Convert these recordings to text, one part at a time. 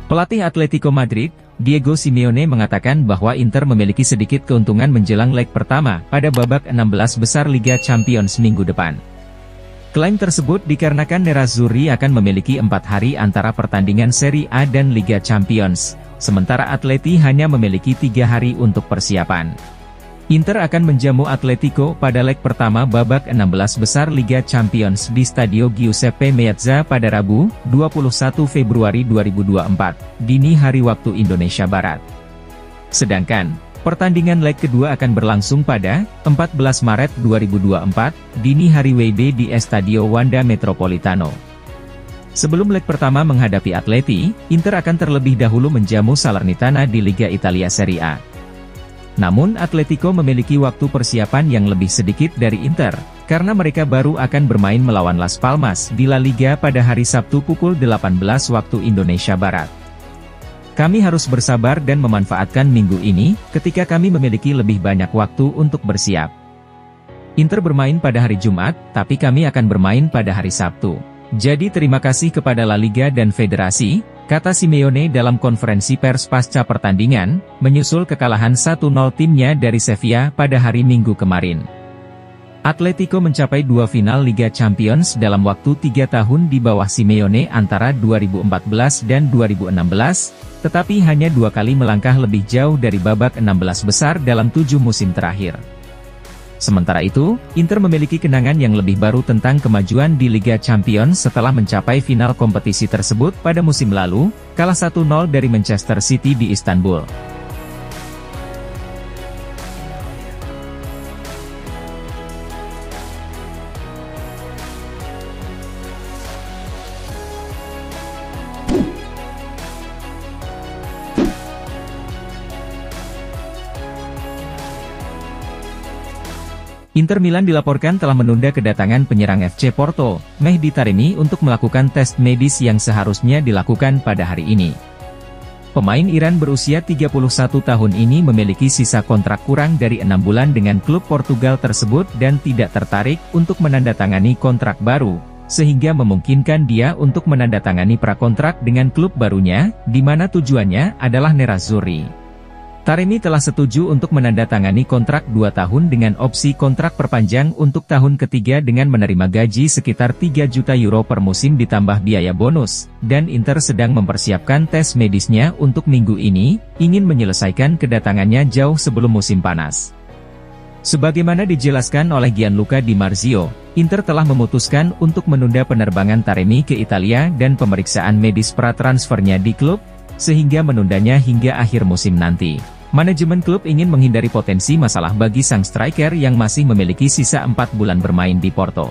Pelatih Atletico Madrid, Diego Simeone mengatakan bahwa Inter memiliki sedikit keuntungan menjelang leg pertama pada babak 16 besar Liga Champions minggu depan. Klaim tersebut dikarenakan Nerazzurri akan memiliki 4 hari antara pertandingan Serie A dan Liga Champions, sementara Atleti hanya memiliki 3 hari untuk persiapan. Inter akan menjamu Atletico pada leg pertama babak 16 besar Liga Champions di Stadio Giuseppe Meazza pada Rabu, 21 Februari 2024, dini hari waktu Indonesia Barat. Sedangkan, pertandingan leg kedua akan berlangsung pada 14 Maret 2024, dini hari WIB di Estadio Wanda Metropolitano. Sebelum leg pertama menghadapi Atleti, Inter akan terlebih dahulu menjamu Salernitana di Liga Italia Serie A. Namun Atletico memiliki waktu persiapan yang lebih sedikit dari Inter, karena mereka baru akan bermain melawan Las Palmas di La Liga pada hari Sabtu pukul 18 waktu Indonesia Barat. Kami harus bersabar dan memanfaatkan minggu ini, ketika kami memiliki lebih banyak waktu untuk bersiap. Inter bermain pada hari Jumat, tapi kami akan bermain pada hari Sabtu. Jadi terima kasih kepada La Liga dan Federasi, kata Simeone dalam konferensi pers pasca pertandingan, menyusul kekalahan 1-0 timnya dari Sevilla pada hari Minggu kemarin. Atletico mencapai 2 final Liga Champions dalam waktu 3 tahun di bawah Simeone antara 2014 dan 2016, tetapi hanya 2 kali melangkah lebih jauh dari babak 16 besar dalam 7 musim terakhir. Sementara itu, Inter memiliki kenangan yang lebih baru tentang kemajuan di Liga Champions setelah mencapai final kompetisi tersebut pada musim lalu, kalah 1-0 dari Manchester City di Istanbul. Inter Milan dilaporkan telah menunda kedatangan penyerang FC Porto, Mehdi Taremi untuk melakukan tes medis yang seharusnya dilakukan pada hari ini. Pemain Iran berusia 31 tahun ini memiliki sisa kontrak kurang dari 6 bulan dengan klub Portugal tersebut dan tidak tertarik untuk menandatangani kontrak baru, sehingga memungkinkan dia untuk menandatangani prakontrak dengan klub barunya, di mana tujuannya adalah Nerazzurri. Taremi telah setuju untuk menandatangani kontrak 2 tahun dengan opsi kontrak perpanjang untuk tahun ketiga dengan menerima gaji sekitar 3 juta euro per musim ditambah biaya bonus, dan Inter sedang mempersiapkan tes medisnya untuk minggu ini, ingin menyelesaikan kedatangannya jauh sebelum musim panas. Sebagaimana dijelaskan oleh Gianluca Di Marzio, Inter telah memutuskan untuk menunda penerbangan Taremi ke Italia dan pemeriksaan medis pra-transfernya di klub, sehingga menundanya hingga akhir musim nanti. Manajemen klub ingin menghindari potensi masalah bagi sang striker yang masih memiliki sisa 4 bulan bermain di Porto.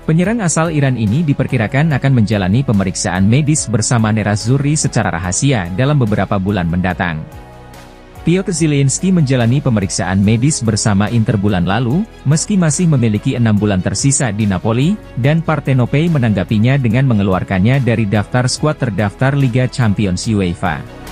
Penyerang asal Iran ini diperkirakan akan menjalani pemeriksaan medis bersama Nerazzurri secara rahasia dalam beberapa bulan mendatang. Piotr Zielinski menjalani pemeriksaan medis bersama Inter bulan lalu, meski masih memiliki 6 bulan tersisa di Napoli, dan Partenope menanggapinya dengan mengeluarkannya dari daftar skuad terdaftar Liga Champions UEFA.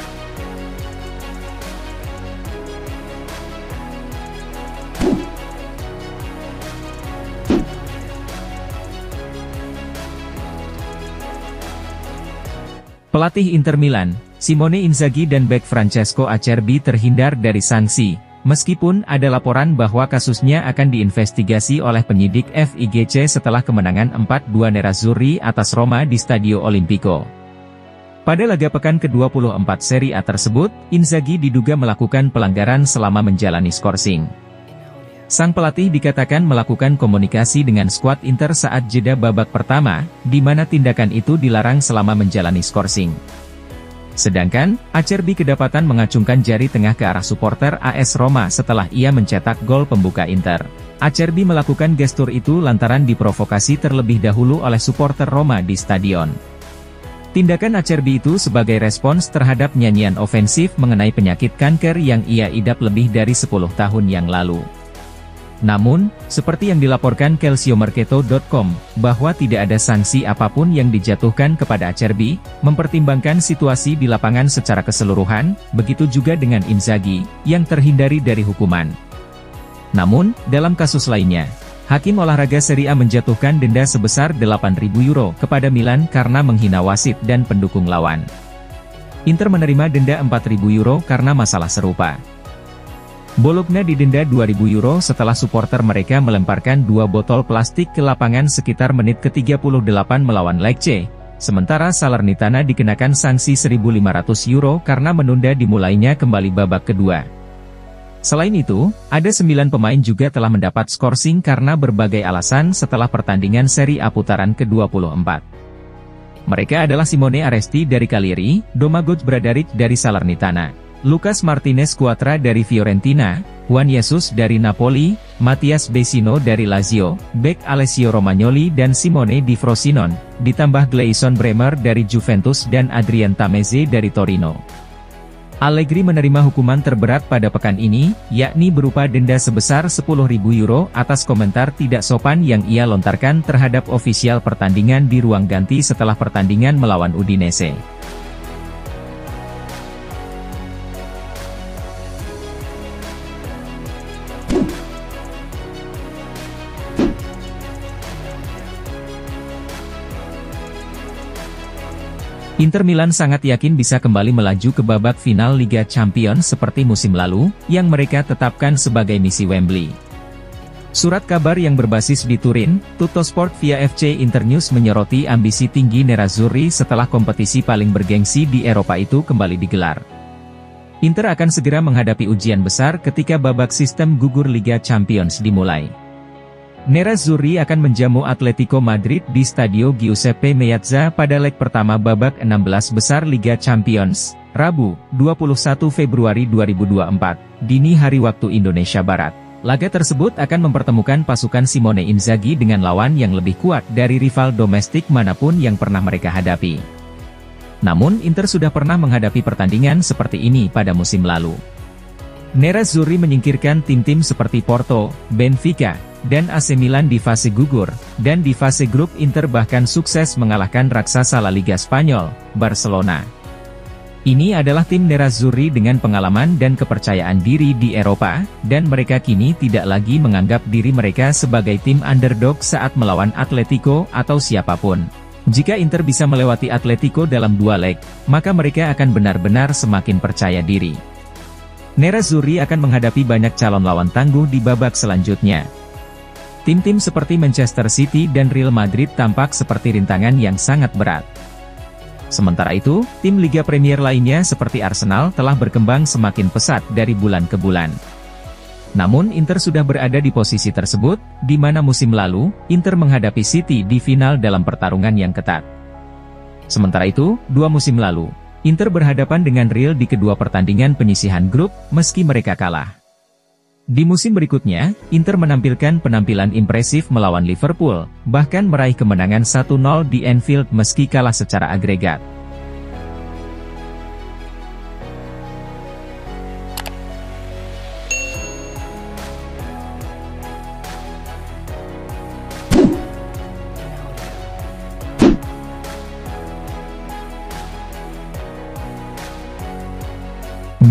Pelatih Inter Milan, Simone Inzaghi dan bek Francesco Acerbi terhindar dari sanksi, meskipun ada laporan bahwa kasusnya akan diinvestigasi oleh penyidik FIGC setelah kemenangan 4-2 Nerazzurri atas Roma di Stadio Olimpico. Pada laga pekan ke-24 Serie A tersebut, Inzaghi diduga melakukan pelanggaran selama menjalani skorsing. Sang pelatih dikatakan melakukan komunikasi dengan skuad Inter saat jeda babak pertama, di mana tindakan itu dilarang selama menjalani skorsing. Sedangkan, Acerbi kedapatan mengacungkan jari tengah ke arah supporter AS Roma setelah ia mencetak gol pembuka Inter. Acerbi melakukan gestur itu lantaran diprovokasi terlebih dahulu oleh supporter Roma di stadion. Tindakan Acerbi itu sebagai respons terhadap nyanyian ofensif mengenai penyakit kanker yang ia idap lebih dari 10 tahun yang lalu. Namun, seperti yang dilaporkan calciomercato.com, bahwa tidak ada sanksi apapun yang dijatuhkan kepada Acerbi, mempertimbangkan situasi di lapangan secara keseluruhan, begitu juga dengan Inzaghi, yang terhindari dari hukuman. Namun, dalam kasus lainnya, Hakim Olahraga Serie A menjatuhkan denda sebesar 8.000 euro kepada Milan karena menghina wasit dan pendukung lawan. Inter menerima denda €4.000 karena masalah serupa. Bologna didenda €2.000 setelah supporter mereka melemparkan 2 botol plastik ke lapangan sekitar menit ke-38 melawan Lecce, sementara Salernitana dikenakan sanksi €1.500 karena menunda dimulainya kembali babak kedua. Selain itu, ada 9 pemain juga telah mendapat skorsing karena berbagai alasan setelah pertandingan Serie A putaran ke-24. Mereka adalah Simone Aresti dari Cagliari, Domagoj Bradaric dari Salernitana, Lucas Martinez Quatra dari Fiorentina, Juan Jesus dari Napoli, Mattias Vecino dari Lazio, bek Alessio Romagnoli dan Simone Di Frosinone, ditambah Gleison Bremer dari Juventus dan Adrien Tameze dari Torino. Allegri menerima hukuman terberat pada pekan ini, yakni berupa denda sebesar €10.000 atas komentar tidak sopan yang ia lontarkan terhadap ofisial pertandingan di ruang ganti setelah pertandingan melawan Udinese. Inter Milan sangat yakin bisa kembali melaju ke babak final Liga Champions seperti musim lalu, yang mereka tetapkan sebagai misi Wembley. Surat kabar yang berbasis di Turin, Tuttosport via FC Internews menyoroti ambisi tinggi Nerazzurri setelah kompetisi paling bergengsi di Eropa itu kembali digelar. Inter akan segera menghadapi ujian besar ketika babak sistem gugur Liga Champions dimulai. Nerazzurri akan menjamu Atletico Madrid di Stadio Giuseppe Meazza pada leg pertama babak 16 besar Liga Champions, Rabu, 21 Februari 2024, dini hari waktu Indonesia Barat. Laga tersebut akan mempertemukan pasukan Simone Inzaghi dengan lawan yang lebih kuat dari rival domestik manapun yang pernah mereka hadapi. Namun Inter sudah pernah menghadapi pertandingan seperti ini pada musim lalu. Nerazzurri menyingkirkan tim-tim seperti Porto, Benfica, dan AC Milan di fase gugur, dan di fase grup Inter bahkan sukses mengalahkan raksasa La Liga Spanyol, Barcelona. Ini adalah tim Nerazzurri dengan pengalaman dan kepercayaan diri di Eropa, dan mereka kini tidak lagi menganggap diri mereka sebagai tim underdog saat melawan Atletico atau siapapun. Jika Inter bisa melewati Atletico dalam 2 leg, maka mereka akan benar-benar semakin percaya diri. Nerazzurri akan menghadapi banyak calon lawan tangguh di babak selanjutnya. Tim-tim seperti Manchester City dan Real Madrid tampak seperti rintangan yang sangat berat. Sementara itu, tim Liga Premier lainnya seperti Arsenal telah berkembang semakin pesat dari bulan ke bulan. Namun Inter sudah berada di posisi tersebut, di mana musim lalu, Inter menghadapi City di final dalam pertarungan yang ketat. Sementara itu, 2 musim lalu, Inter berhadapan dengan Real di kedua pertandingan penyisihan grup, meski mereka kalah. Di musim berikutnya, Inter menampilkan penampilan impresif melawan Liverpool, bahkan meraih kemenangan 1-0 di Anfield meski kalah secara agregat.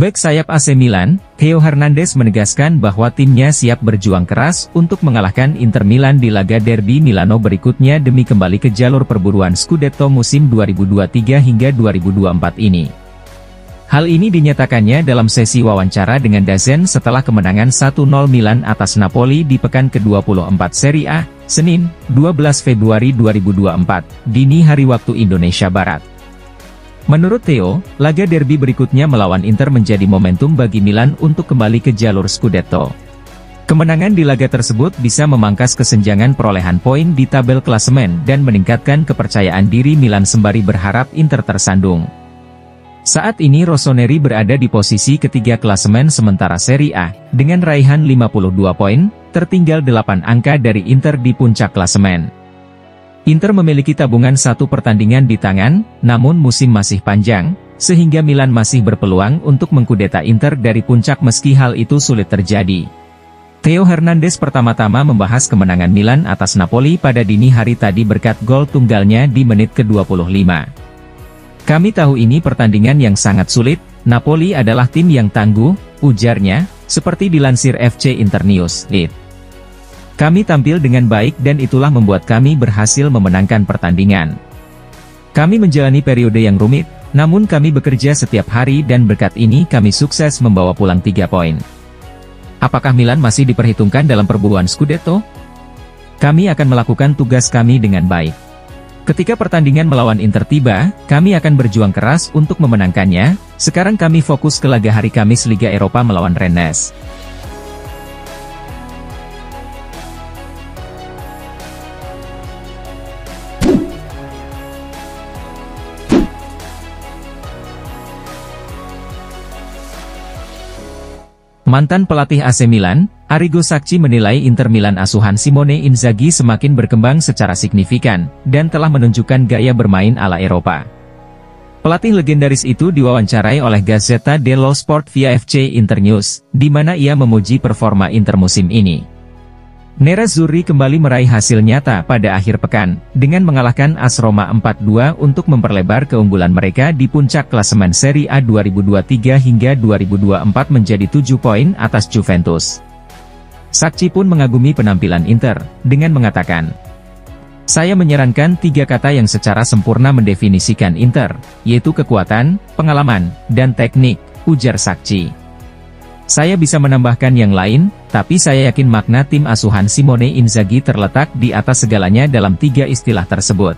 Bek sayap AC Milan, Theo Hernandez menegaskan bahwa timnya siap berjuang keras untuk mengalahkan Inter Milan di laga Derby Milano berikutnya demi kembali ke jalur perburuan Scudetto musim 2023 hingga 2024 ini. Hal ini dinyatakannya dalam sesi wawancara dengan DAZN setelah kemenangan 1-0 Milan atas Napoli di pekan ke-24 Serie A, Senin, 12 Februari 2024, dini hari waktu Indonesia Barat. Menurut Theo, laga derby berikutnya melawan Inter menjadi momentum bagi Milan untuk kembali ke jalur Scudetto. Kemenangan di laga tersebut bisa memangkas kesenjangan perolehan poin di tabel klasemen dan meningkatkan kepercayaan diri Milan sembari berharap Inter tersandung. Saat ini Rossoneri berada di posisi ketiga klasemen sementara Serie A, dengan raihan 52 poin, tertinggal 8 angka dari Inter di puncak klasemen. Inter memiliki tabungan 1 pertandingan di tangan, namun musim masih panjang, sehingga Milan masih berpeluang untuk mengkudeta Inter dari puncak meski hal itu sulit terjadi. Theo Hernandez pertama-tama membahas kemenangan Milan atas Napoli pada dini hari tadi berkat gol tunggalnya di menit ke-25. Kami tahu ini pertandingan yang sangat sulit, Napoli adalah tim yang tangguh, ujarnya, seperti dilansir FC Internews. Kami tampil dengan baik dan itulah membuat kami berhasil memenangkan pertandingan. Kami menjalani periode yang rumit, Namun kami bekerja setiap hari dan berkat ini kami sukses membawa pulang 3 poin. Apakah Milan masih diperhitungkan dalam perburuan Scudetto? Kami akan melakukan tugas kami dengan baik. Ketika pertandingan melawan Inter tiba, kami akan berjuang keras untuk memenangkannya. Sekarang kami fokus ke laga hari Kamis Liga Eropa melawan Rennes. Mantan pelatih AC Milan, Arrigo Sacchi menilai Inter Milan asuhan Simone Inzaghi semakin berkembang secara signifikan, dan telah menunjukkan gaya bermain ala Eropa. Pelatih legendaris itu diwawancarai oleh Gazzetta dello Sport via FC Internews, di mana ia memuji performa Inter musim ini. Nerazzurri kembali meraih hasil nyata pada akhir pekan, dengan mengalahkan AS Roma 4-2 untuk memperlebar keunggulan mereka di puncak klasemen Serie A 2023 hingga 2024 menjadi 7 poin atas Juventus. Sacchi pun mengagumi penampilan Inter, dengan mengatakan, "Saya menyarankan 3 kata yang secara sempurna mendefinisikan Inter, yaitu kekuatan, pengalaman, dan teknik," ujar Sacchi. "Saya bisa menambahkan yang lain, tapi saya yakin makna tim asuhan Simone Inzaghi terletak di atas segalanya dalam 3 istilah tersebut."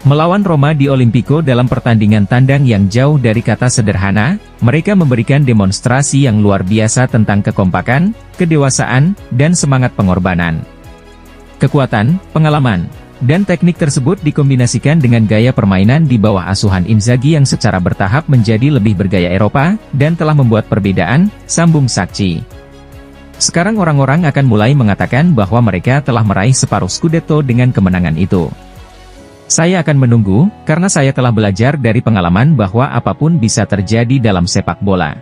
Melawan Roma di Olimpico dalam pertandingan tandang yang jauh dari kata sederhana, mereka memberikan demonstrasi yang luar biasa tentang kekompakan, kedewasaan, dan semangat pengorbanan. Kekuatan, pengalaman, dan teknik tersebut dikombinasikan dengan gaya permainan di bawah asuhan Inzaghi yang secara bertahap menjadi lebih bergaya Eropa, dan telah membuat perbedaan, sambung Sacchi. "Sekarang orang-orang akan mulai mengatakan bahwa mereka telah meraih separuh Scudetto dengan kemenangan itu. Saya akan menunggu, karena saya telah belajar dari pengalaman bahwa apapun bisa terjadi dalam sepak bola.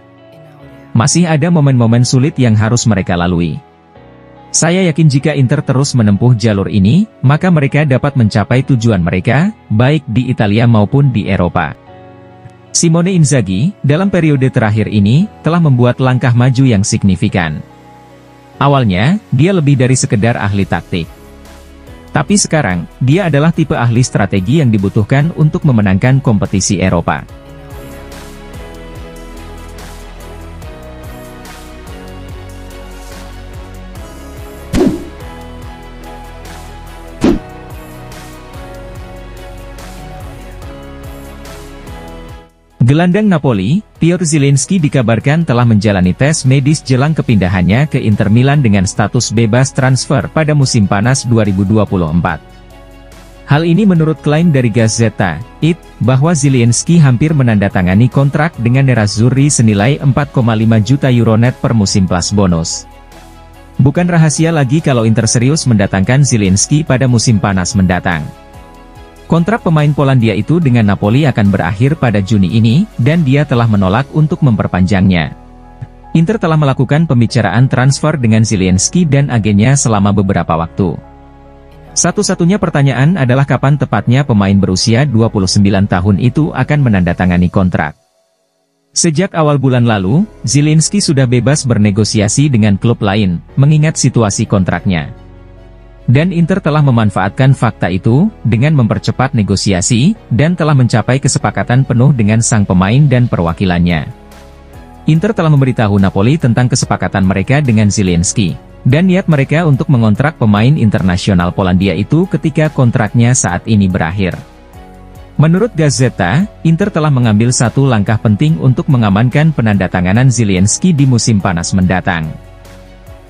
Masih ada momen-momen sulit yang harus mereka lalui. Saya yakin jika Inter terus menempuh jalur ini, maka mereka dapat mencapai tujuan mereka, baik di Italia maupun di Eropa." Simone Inzaghi, dalam periode terakhir ini, telah membuat langkah maju yang signifikan. Awalnya, dia lebih dari sekedar ahli taktik. Tapi sekarang, dia adalah tipe ahli strategi yang dibutuhkan untuk memenangkan kompetisi Eropa. Gelandang Napoli, Piotr Zielinski dikabarkan telah menjalani tes medis jelang kepindahannya ke Inter Milan dengan status bebas transfer pada musim panas 2024. Hal ini menurut klaim dari Gazzetta It, bahwa Zielinski hampir menandatangani kontrak dengan Nerazzurri senilai 4,5 juta euro net per musim plus bonus. Bukan rahasia lagi kalau Inter serius mendatangkan Zielinski pada musim panas mendatang. Kontrak pemain Polandia itu dengan Napoli akan berakhir pada Juni ini, dan dia telah menolak untuk memperpanjangnya. Inter telah melakukan pembicaraan transfer dengan Zielinski dan agennya selama beberapa waktu. Satu-satunya pertanyaan adalah kapan tepatnya pemain berusia 29 tahun itu akan menandatangani kontrak. Sejak awal bulan lalu, Zielinski sudah bebas bernegosiasi dengan klub lain, mengingat situasi kontraknya. Dan Inter telah memanfaatkan fakta itu, dengan mempercepat negosiasi, dan telah mencapai kesepakatan penuh dengan sang pemain dan perwakilannya. Inter telah memberitahu Napoli tentang kesepakatan mereka dengan Zielinski, dan niat mereka untuk mengontrak pemain internasional Polandia itu ketika kontraknya saat ini berakhir. Menurut Gazzetta, Inter telah mengambil satu langkah penting untuk mengamankan penandatanganan Zielinski di musim panas mendatang.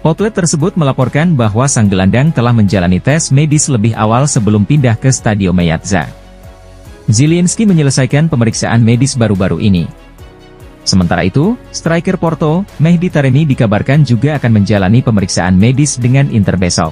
Outlet tersebut melaporkan bahwa sang gelandang telah menjalani tes medis lebih awal sebelum pindah ke Stadio Meazza. Zielinski menyelesaikan pemeriksaan medis baru-baru ini. Sementara itu, striker Porto, Mehdi Taremi dikabarkan juga akan menjalani pemeriksaan medis dengan Inter besok.